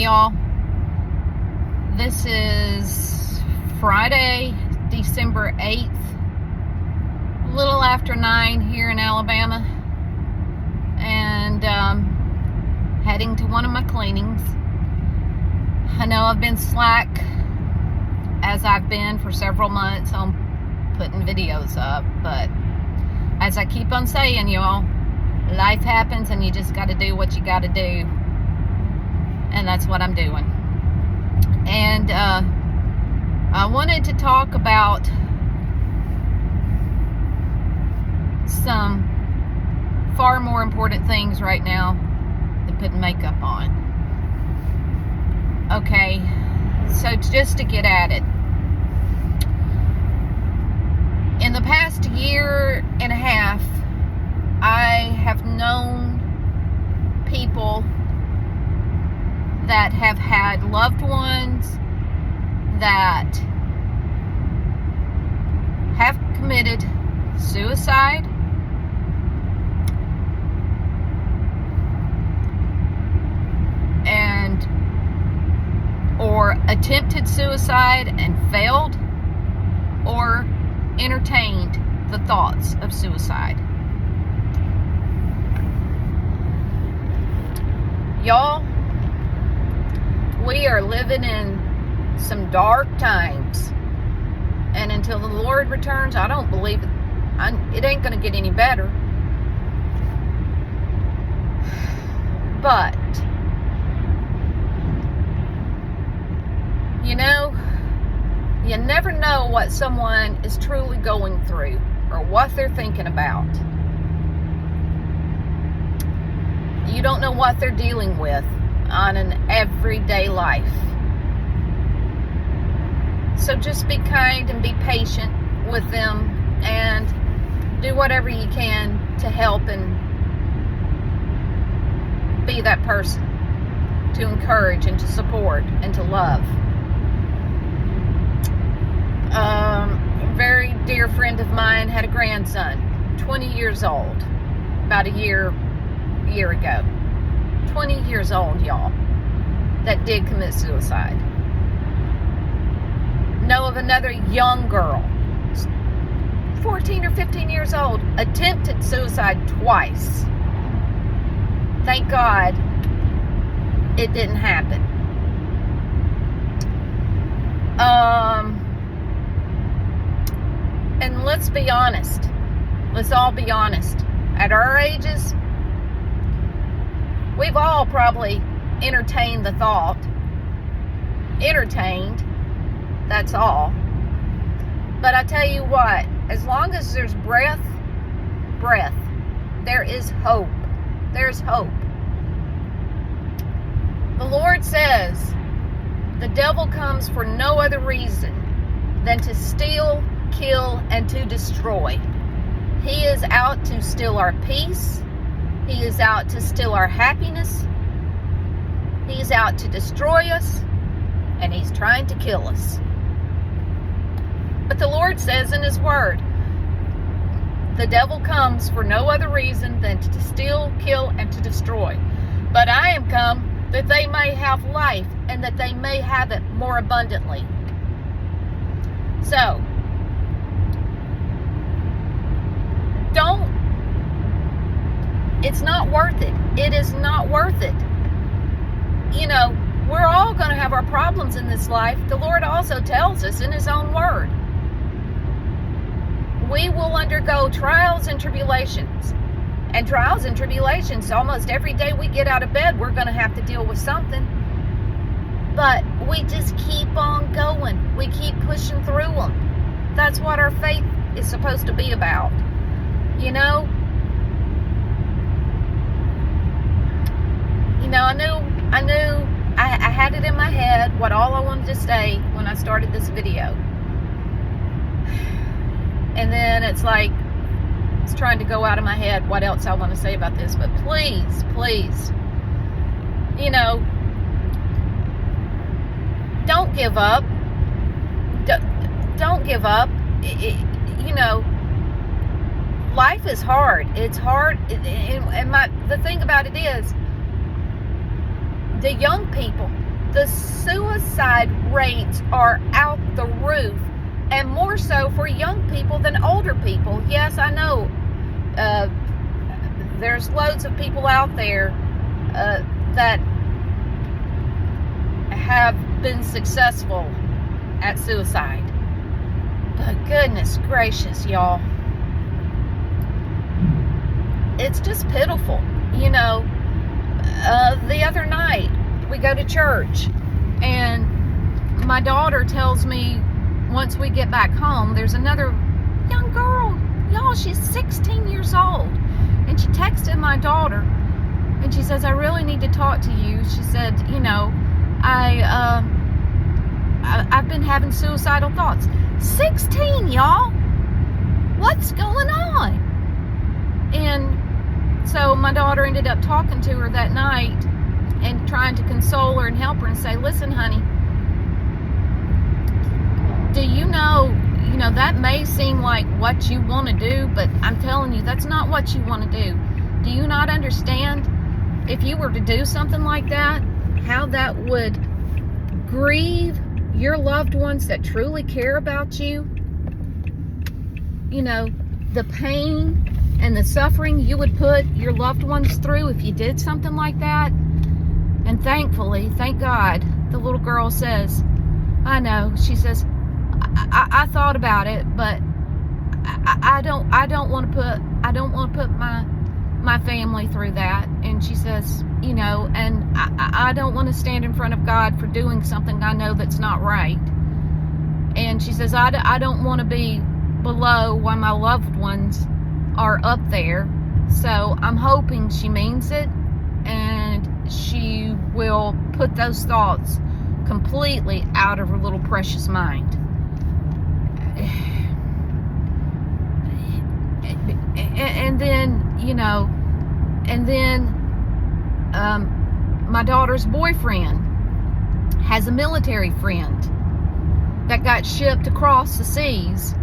y'all. This is Friday, December 8th, a little after 9 here in Alabama, and heading to one of my cleanings. I know I've been slack, as I've been for several months on putting videos up, but as I keep on saying, y'all, life happens and you just got to do what you got to do, and that's what I'm doing. And I wanted to talk about some far more important things right now than putting makeup on. Okay, so just to get at it, in the past year and a half, I have known people that have had loved ones that have committed suicide, and or attempted suicide and failed, or entertained the thoughts of suicide. Y'all, we are living in some dark times, and until the Lord returns, I don't believe it ain't going to get any better. But you know, you never know what someone is truly going through or what they're thinking about. You don't know what they're dealing with on an everyday life. So just be kind and be patient with them, and do whatever you can to help and be that person to encourage and to support and to love. A very dear friend of mine had a grandson, 20 years old, about a year ago. 20 years old, y'all, that did commit suicide. Know of another young girl, 14 or 15 years old, attempted suicide twice. Thank God it didn't happen. And let's be honest. Let's all be honest. At our ages, we've all probably entertained the thought. Entertained. That's all. But I tell you what, as long as there's breath, there is hope. There's hope. The Lord says the devil comes for no other reason than to steal, kill, and to destroy. He is out to steal our peace. He is out to steal our happiness. He's out to destroy us, and he's trying to kill us. But the Lord says in his word, the devil comes for no other reason than to steal, kill, and to destroy. But I am come that they may have life, and that they may have it more abundantly. So, it's not worth it. It is not worth it. You know, we're all going to have our problems in this life. The Lord also tells us in his own word, we will undergo trials and tribulations. And trials and tribulations, almost every day we get out of bed, we're going to have to deal with something. But we just keep on going. We keep pushing through them. That's what our faith is supposed to be about. You know? I had it in my head what all I wanted to say when I started this video. And then it's like, it's trying to go out of my head what else I want to say about this. But please, you know, don't give up. Don't give up. You know, life is hard. It's hard. And the thing about it is, the young people, The suicide rates are out the roof, and more so for young people than older people. Yes, I know there's loads of people out there that have been successful at suicide. But goodness gracious, y'all. It's just pitiful. You know, the other night we go to church, and my daughter tells me once we get back home, there's another young girl. Y'all, she's 16 years old. And she texted my daughter, and she says, I really need to talk to you. She said, you know, I've been having suicidal thoughts. 16, y'all. What's going on? And so my daughter ended up talking to her that night and trying to console her and help her and say, listen, honey, do you know, that may seem like what you want to do, but I'm telling you, that's not what you want to do. Do you not understand? If you were to do something like that, how that would grieve your loved ones that truly care about you? You know, the pain and the suffering you would put your loved ones through if you did something like that. And thankfully, thank God, the little girl says, I know, she says, I thought about it, but I don't want to put my family through that. And she says, you know, and I don't want to stand in front of God for doing something I know that's not right. And she says, I don't want to be below while my loved ones are up there. So I'm hoping she means it, and she will put those thoughts completely out of her little precious mind. And then, you know, my daughter's boyfriend has a military friend that got shipped across the seas.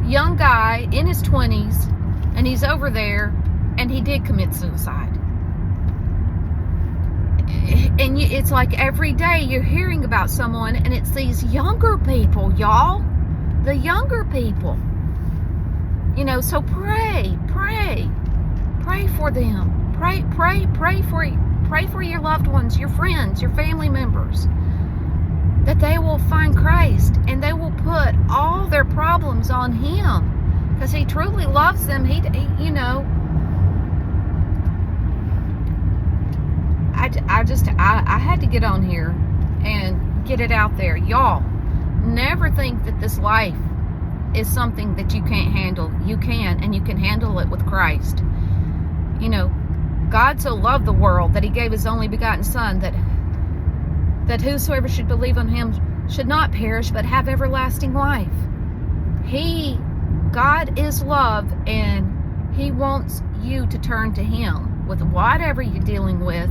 Young guy in his 20s, and he's over there, and he did commit suicide. And it's like every day you're hearing about someone, and it's these younger people, y'all. The younger people. You know, so pray for them. Pray for your loved ones, your friends, your family members, that they will find Christ and they will put all their problems on Him, because He truly loves them. He you know, I had to get on here and get it out there. Y'all, never think that this life is something that you can't handle. You can, and you can handle it with Christ. You know, God so loved the world that He gave His only begotten Son, that whosoever should believe on Him should not perish but have everlasting life. God is love, and He wants you to turn to Him with whatever you're dealing with.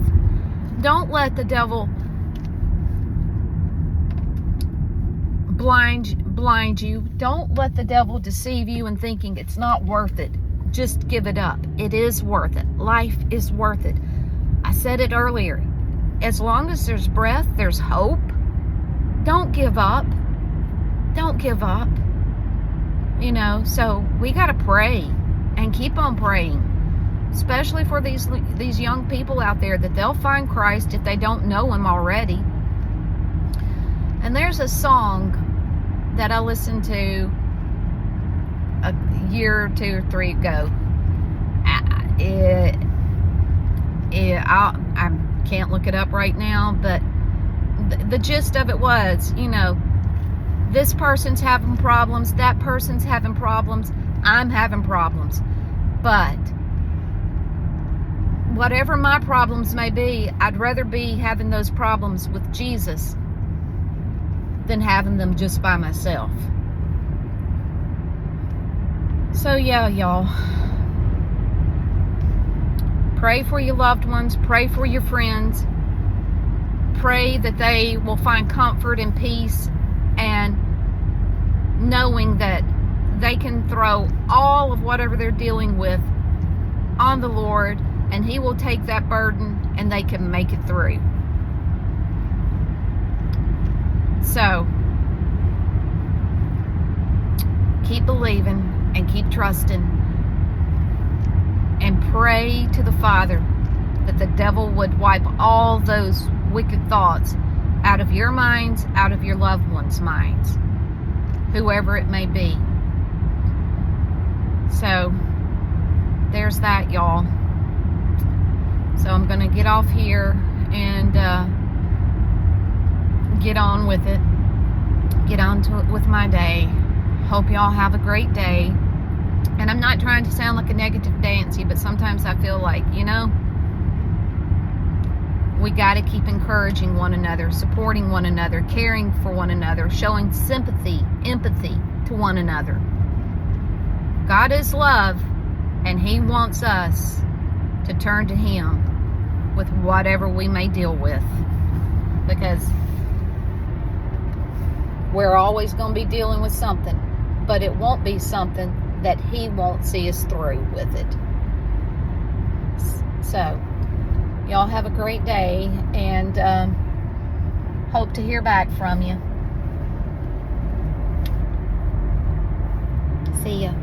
Don't let the devil blind you. Don't let the devil deceive you in thinking it's not worth it. Just give it up. It is worth it. Life is worth it. I said it earlier. As long as there's breath, there's hope. Don't give up. Don't give up. You know, so we got to pray and keep on praying, especially for these young people out there, that they'll find Christ if they don't know Him already. And there's a song that I listened to a year or 2 or 3 ago. I can't look it up right now, but the gist of it was, you know, this person's having problems, that person's having problems, I'm having problems. But whatever my problems may be, I'd rather be having those problems with Jesus than having them just by myself. So yeah, y'all, pray for your loved ones, pray for your friends, pray that they will find comfort and peace, and knowing that they can throw all of whatever they're dealing with on the Lord, and He will take that burden and they can make it through. So, keep believing and keep trusting and pray to the Father that the devil would wipe all those wicked thoughts out of your minds, out of your loved ones' minds, whoever it may be. So, there's that, y'all. So I'm going to get off here and get on with it. Get on to it with my day. Hope y'all have a great day. And I'm not trying to sound like a negative Nancy, but sometimes I feel like, we got to keep encouraging one another, supporting one another, caring for one another, showing sympathy, empathy to one another. God is love, and He wants us to turn to Him with whatever we may deal with, because we're always going to be dealing with something, but it won't be something that He won't see us through with it. So, y'all have a great day, and hope to hear back from you. See ya.